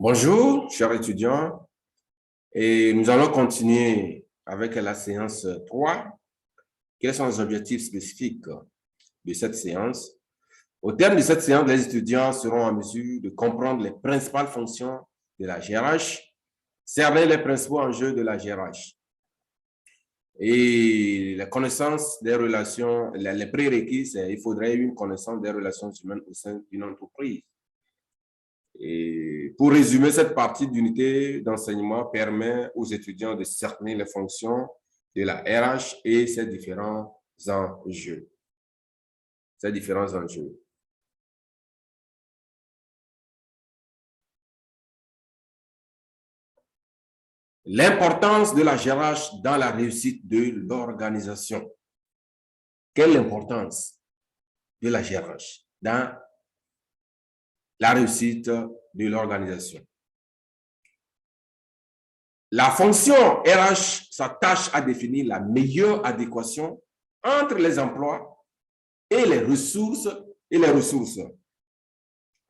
Bonjour, chers étudiants, et nous allons continuer avec la séance 3. Quels sont les objectifs spécifiques de cette séance? Au terme de cette séance, les étudiants seront en mesure de comprendre les principales fonctions de la GRH, cerner les principaux enjeux de la GRH et la connaissance des relations, les prérequis, il faudrait une connaissance des relations humaines au sein d'une entreprise. Et pour résumer, cette partie d'unité d'enseignement permet aux étudiants de cerner les fonctions de la RH et ses différents enjeux. L'importance de la RH dans la réussite de l'organisation. Quelle est l'importance de la RH dans la réussite de l'organisation? La fonction RH s'attache à définir la meilleure adéquation entre les emplois et les ressources.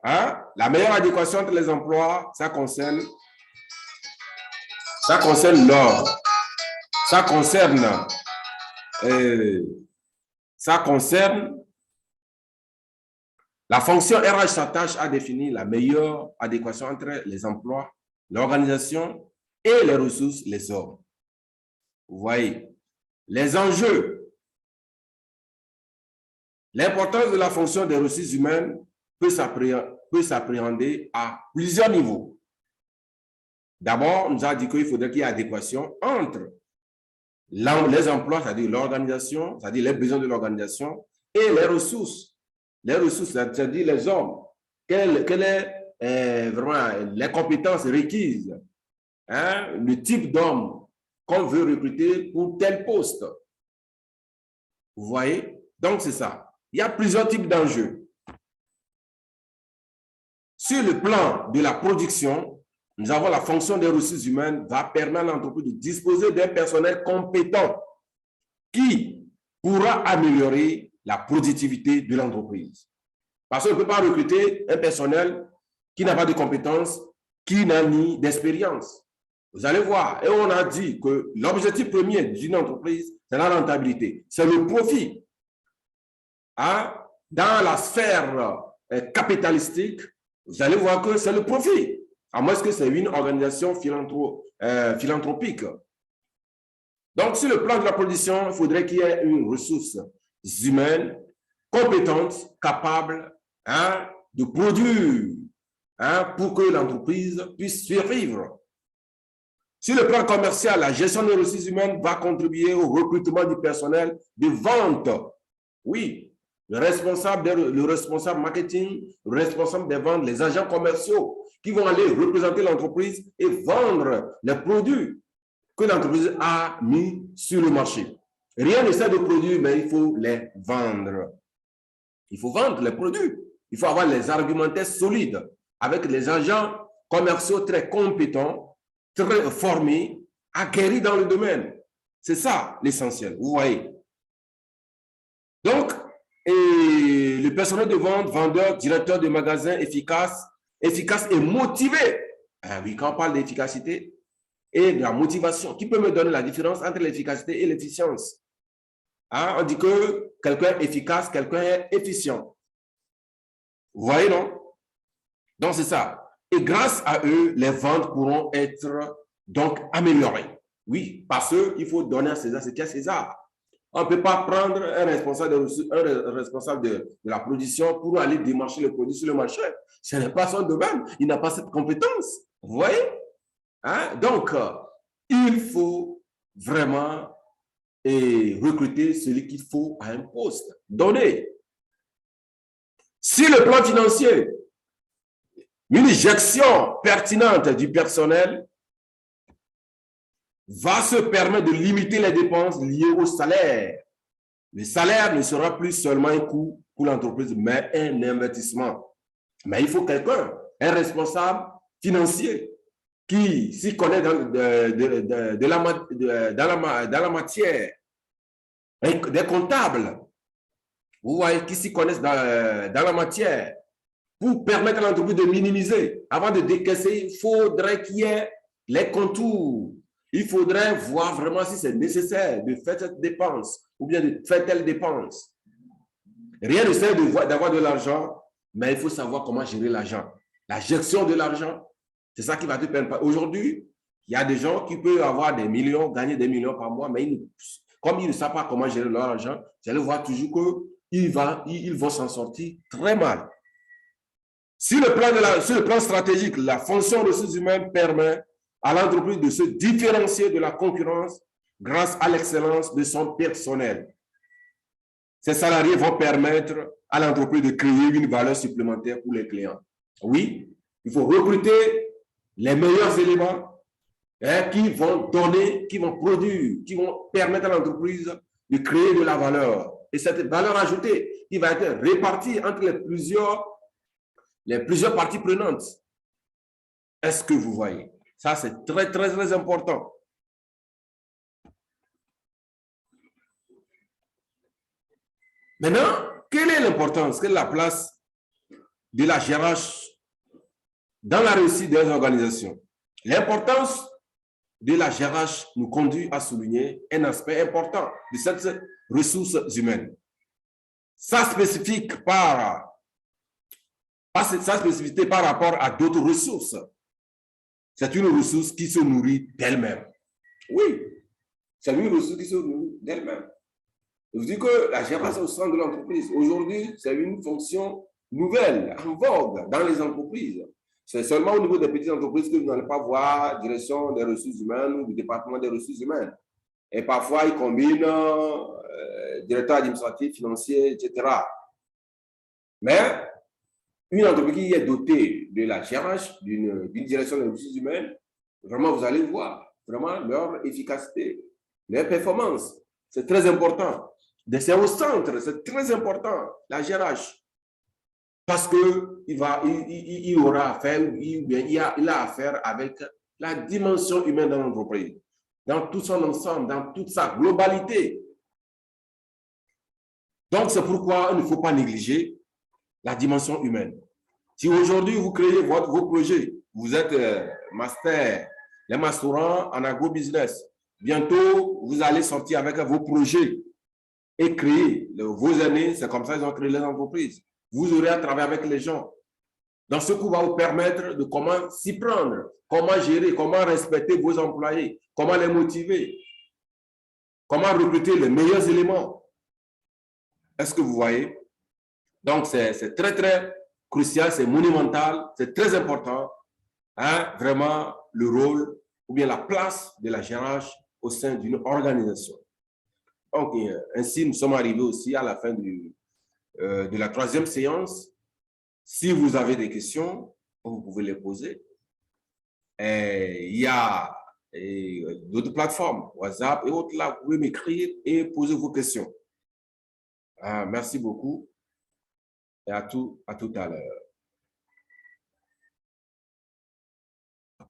Hein? La meilleure adéquation entre les emplois, ça concerne l'ordre. Ça concerne la fonction RH s'attache à définir la meilleure adéquation entre les emplois, l'organisation et les ressources, les hommes. Vous voyez, les enjeux. L'importance de la fonction des ressources humaines peut s'appréhender à plusieurs niveaux. D'abord, on nous a dit qu'il faudrait qu'il y ait adéquation entre les emplois, c'est-à-dire l'organisation, c'est-à-dire les besoins de l'organisation, et les ressources. Les ressources, c'est-à-dire les hommes. Quelles sont vraiment les compétences requises, hein, le type d'homme qu'on veut recruter pour tel poste. Vous voyez? Donc, c'est ça. Il y a plusieurs types d'enjeux. Sur le plan de la production, nous avons la fonction des ressources humaines va permettre à l'entreprise de disposer d'un personnel compétent qui pourra améliorer la productivité de l'entreprise. Parce qu'on ne peut pas recruter un personnel qui n'a pas de compétences, qui n'a ni d'expérience. Vous allez voir, et on a dit que l'objectif premier d'une entreprise, c'est la rentabilité, c'est le profit. Hein? Dans la sphère capitalistique, vous allez voir que c'est le profit, à moins que c'est une organisation philanthropique. Donc, sur le plan de la production, il faudrait qu'il y ait une ressource humaine compétente, capable, hein, de produire, hein, pour que l'entreprise puisse survivre. Sur le plan commercial, la gestion des ressources humaines va contribuer au recrutement du personnel de vente. Oui, le responsable marketing, le responsable des ventes, les agents commerciaux qui vont aller représenter l'entreprise et vendre les produits que l'entreprise a mis sur le marché. Rien ne sert de produits, mais il faut les vendre. Il faut vendre les produits. Il faut avoir les argumentaires solides avec les agents commerciaux très compétents, très formés, acquéris dans le domaine. C'est ça l'essentiel, vous voyez. Donc, le personnel de vente, vendeur, directeur de magasin efficace et motivé. Ah oui, quand on parle d'efficacité et de la motivation, qui peut me donner la différence entre l'efficacité et l'efficience? Hein, on dit que quelqu'un est efficace, quelqu'un est efficient. Vous voyez, non? Donc, c'est ça. Et grâce à eux, les ventes pourront être donc améliorées. Oui, parce qu'il faut donner à César ce qu'il y a à César. On ne peut pas prendre un responsable de la production pour aller démarcher le produit sur le marché. Ce n'est pas son domaine. Il n'a pas cette compétence. Vous voyez? Hein? Donc, il faut vraiment recruter celui qu'il faut à un poste donné. Sur le plan financier, une gestion pertinente du personnel va se permettre de limiter les dépenses liées au salaire. Le salaire ne sera plus seulement un coût pour l'entreprise, mais un investissement. Mais il faut quelqu'un, un responsable financier, qui s'y connaît dans la matière, des comptables, vous voyez, qui s'y connaissent dans la matière, pour permettre à l'entreprise de minimiser. Avant de décaisser, il faudrait qu'il y ait les contours. Il faudrait voir vraiment si c'est nécessaire de faire cette dépense ou bien de faire telle dépense. Rien ne sert d'avoir de l'argent, mais il faut savoir comment gérer l'argent. La gestion de l'argent, c'est ça qui va te permettre. Aujourd'hui, il y a des gens qui peuvent avoir des millions, gagner des millions par mois, mais comme ils ne savent pas comment gérer leur argent, vous allez voir toujours qu'ils vont s'en sortir très mal. Sur le plan stratégique, la fonction ressources humaines permet à l'entreprise de se différencier de la concurrence grâce à l'excellence de son personnel. Ces salariés vont permettre à l'entreprise de créer une valeur supplémentaire pour les clients. Oui, il faut recruter les meilleurs éléments qui vont donner, qui vont produire, qui vont permettre à l'entreprise de créer de la valeur. Et cette valeur ajoutée, qui va être répartie entre les plusieurs parties prenantes. Est-ce que vous voyez? Ça, c'est très, très, très important. Maintenant, quelle est l'importance, quelle est la place de la GRH dans la réussite des organisations? L'importance de la GRH nous conduit à souligner un aspect important de cette ressource humaine. Sa spécificité par rapport à d'autres ressources. C'est une ressource qui se nourrit d'elle-même. Oui, c'est une ressource qui se nourrit d'elle-même. Je vous dis que la GRH est au centre de l'entreprise. Aujourd'hui, c'est une fonction nouvelle, en vogue dans les entreprises. C'est seulement au niveau des petites entreprises que vous n'allez pas voir direction des ressources humaines ou du département des ressources humaines. Et parfois, ils combinent directeur administratif, financier, etc. Mais une entreprise qui est dotée de la GRH, d'une direction des ressources humaines, vraiment, vous allez voir vraiment leur efficacité, leur performance. C'est très important. C'est au centre, c'est très important, la GRH. Parce qu'il aura affaire, il a affaire avec la dimension humaine de l'entreprise, dans tout son ensemble, dans toute sa globalité. Donc, c'est pourquoi il ne faut pas négliger la dimension humaine. Si aujourd'hui, vous créez vos projets, vous êtes master, les masterants en agro-business, bientôt, vous allez sortir avec vos projets et créer vos années. C'est comme ça qu'ils ont créé les entreprises. Vous aurez à travailler avec les gens. Donc, ce qui va vous permettre de comment s'y prendre, comment gérer, comment respecter vos employés, comment les motiver, comment recruter les meilleurs éléments. Est-ce que vous voyez? Donc, c'est très, très crucial, c'est monumental, c'est très important, hein, vraiment, le rôle ou bien la place de la GRH au sein d'une organisation. Donc, ainsi, nous sommes arrivés aussi à la fin de la troisième séance. Si vous avez des questions, vous pouvez les poser. Et il y a d'autres plateformes, WhatsApp et autres, là, vous pouvez m'écrire et poser vos questions. Merci beaucoup et à tout à l'heure.